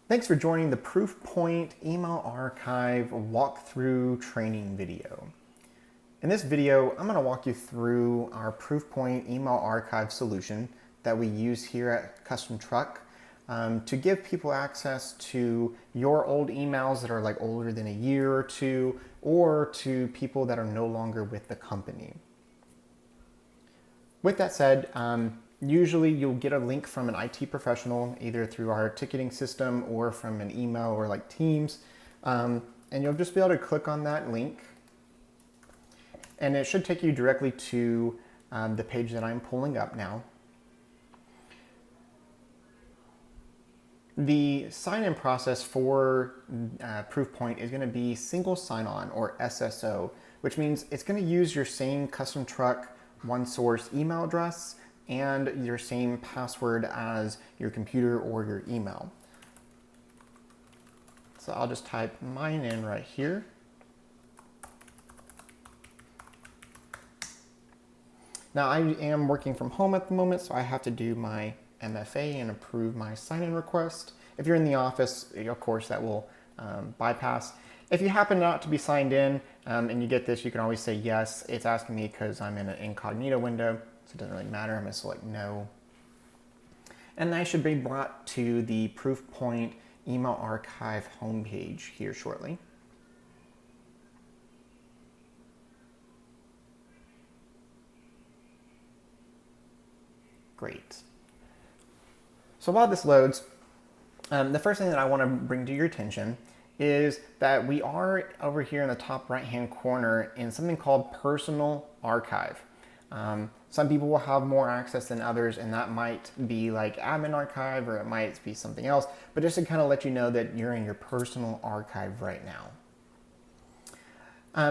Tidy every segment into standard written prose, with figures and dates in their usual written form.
Thanks for joining the ProofPoint email archive walkthrough training video. In this video, I'm going to walk you through our ProofPoint email archive solution that we use here at Custom Truck to give people access to your old emails that are like older than a year or two, or to people that are no longer with the company. With that said, usually you'll get a link from an IT professional, either through our ticketing system or from an email or like Teams. And you'll just be able to click on that link. And it should take you directly to the page that I'm pulling up now. The sign-in process for ProofPoint is going to be single sign-on, or SSO, which means it's going to use your same Custom Truck OneSource email address and your same password as your computer or your email. So I'll just type mine in right here. Now I am working from home at the moment, so I have to do my MFA and approve my sign-in request. If you're in the office, of course, that will bypass. If you happen not to be signed in and you get this, you can always say yes. It's asking me because I'm in an incognito window, so it doesn't really matter. I'm going to select no. And I should be brought to the ProofPoint email archive homepage here shortly. Great. So while this loads, the first thing that I want to bring to your attention is that we are over here in the top right-hand corner in something called Personal Archive. Some people will have more access than others, and that might be like Admin Archive, or it might be something else, but just to kind of let you know that you're in your Personal Archive right now.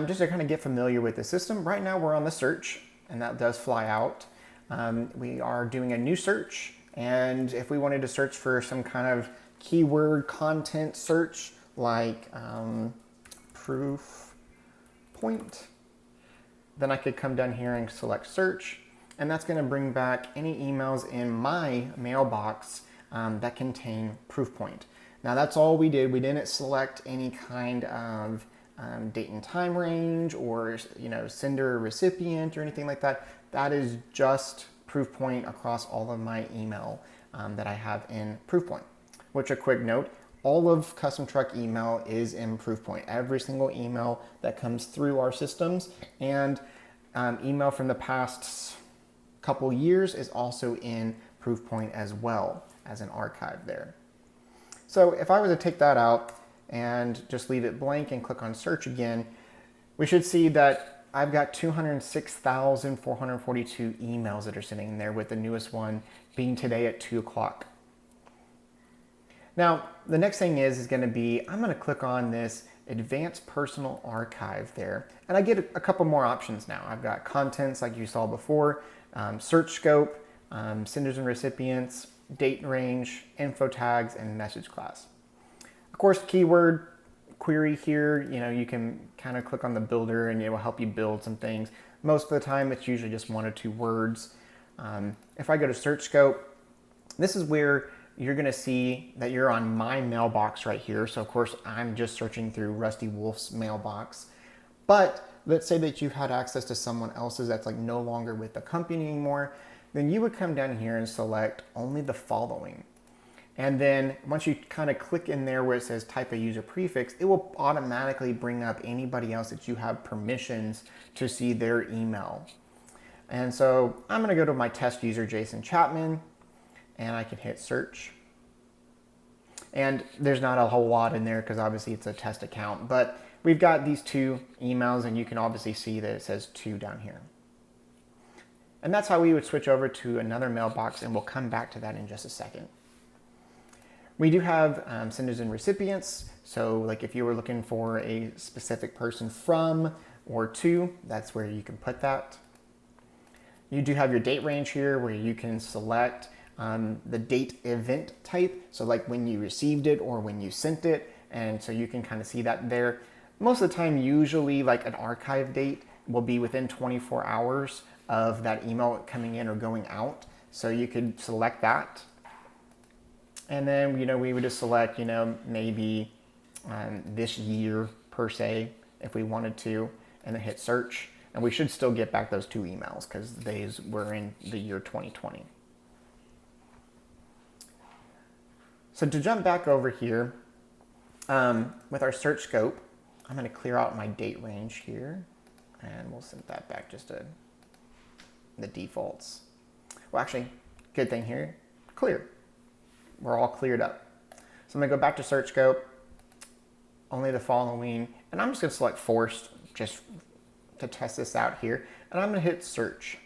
Just to kind of get familiar with the system, right now we're on the search, and that does fly out. We are doing a new search, and if we wanted to search for some kind of keyword content search like ProofPoint, then I could come down here and select search, and that's going to bring back any emails in my mailbox that contain ProofPoint. Now that's all we did. We didn't select any kind of date and time range, or sender or recipient or anything like that. That is just ProofPoint across all of my email that I have in ProofPoint. Which, a quick note, all of Custom Truck email is in ProofPoint. Every single email that comes through our systems, and email from the past couple years is also in ProofPoint as well as an archive there. So if I were to take that out and just leave it blank and click on search again, we should see that I've got 206,442 emails that are sitting in there, with the newest one being today at 2 o'clock. Now, the next thing is going to be, I'm going to click on this Advanced Personal Archive there, and I get a couple more options now. I've got contents like you saw before, search scope, senders and recipients, date range, info tags, and message class. Of course, keyword query here, you can kind of click on the builder and it will help you build some things. Most of the time, it's usually just 1 or 2 words. If I go to search scope, this is where you're going to see that you're on my mailbox right here. So of course, I'm just searching through Rusty Wolf's mailbox. But let's say that you've had access to someone else's that's like no longer with the company anymore, then you would come down here and select only the following. And then once you kind of click in there where it says type a user prefix, it will automatically bring up anybody else that you have permissions to see their email. And so I'm going to go to my test user, Jason Chapman, and I can hit search. And there's not a whole lot in there because obviously it's a test account, but we've got these 2 emails, and you can obviously see that it says 2 down here. And that's how we would switch over to another mailbox, and we'll come back to that in just a second. We do have senders and recipients. So like if you were looking for a specific person from or to, that's where you can put that. You do have your date range here, where you can select the date event type. So like when you received it or when you sent it. And so you can kind of see that there. Most of the time, usually like an archive date will be within 24 hours of that email coming in or going out. So you could select that. And then, we would just select, maybe this year per se, if we wanted to, and then hit search. And we should still get back those 2 emails because these were in the year 2020. So to jump back over here, with our search scope, I'm going to clear out my date range here, and we'll send that back just to the defaults. Well, actually, good thing here, clear. We're all cleared up. So I'm going to go back to search scope, only the following, and I'm just going to select forced just to test this out here, and I'm going to hit search.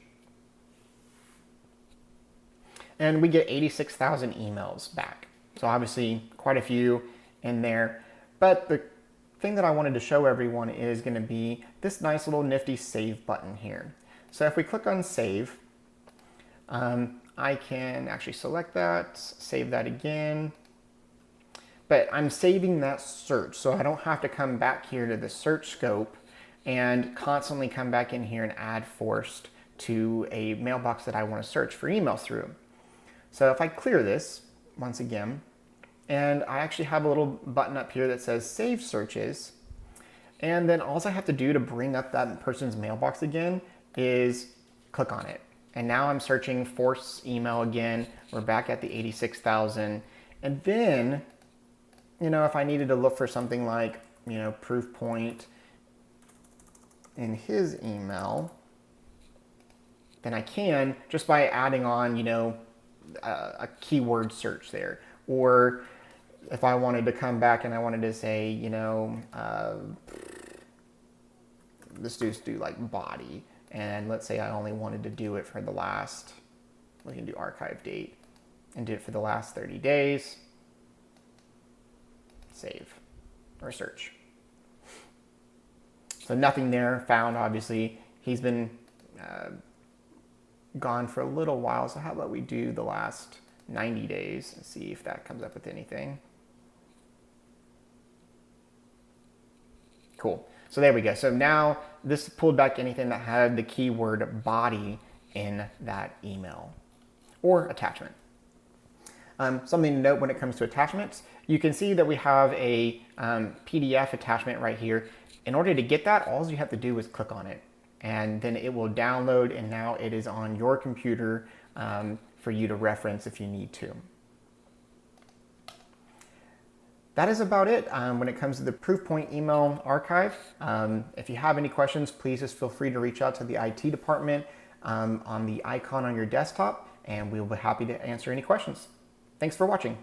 And we get 86,000 emails back. So obviously quite a few in there, but the thing that I wanted to show everyone is going to be this nice little nifty save button here. So if we click on save, I can actually select that, save that again, but I'm saving that search, so I don't have to come back here to the search scope and constantly come back in here and add forced to a mailbox that I want to search for emails through. So if I clear this once again, and I actually have a little button up here that says save searches, and then all I have to do to bring up that person's mailbox again is click on it. And now I'm searching force email again. We're back at the 86,000. And then, if I needed to look for something like, ProofPoint in his email, then I can just by adding on, a keyword search there. Or if I wanted to come back and I wanted to say, let's just do like body. And let's say I only wanted to do it for the last, we can do archive date and do it for the last 30 days. Save or search. So nothing there found, obviously. He's been gone for a little while. So how about we do the last 90 days and see if that comes up with anything. Cool. So there we go. So now this pulled back anything that had the keyword body in that email or attachment. Something to note when it comes to attachments, you can see that we have a PDF attachment right here. In order to get that, all you have to do is click on it, and then it will download, and now it is on your computer for you to reference if you need to. That is about it when it comes to the ProofPoint email archive. If you have any questions, please just feel free to reach out to the IT department on the icon on your desktop, and we'll be happy to answer any questions. Thanks for watching.